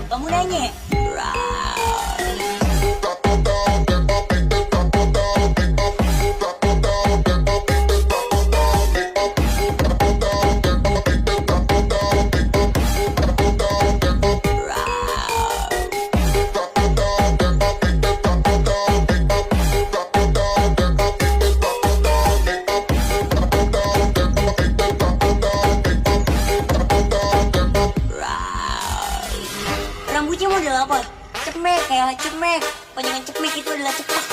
kamu nanya. Rambutnya model apa? Cemek, kayak cemek. Panjangan cemek itu adalah cepak.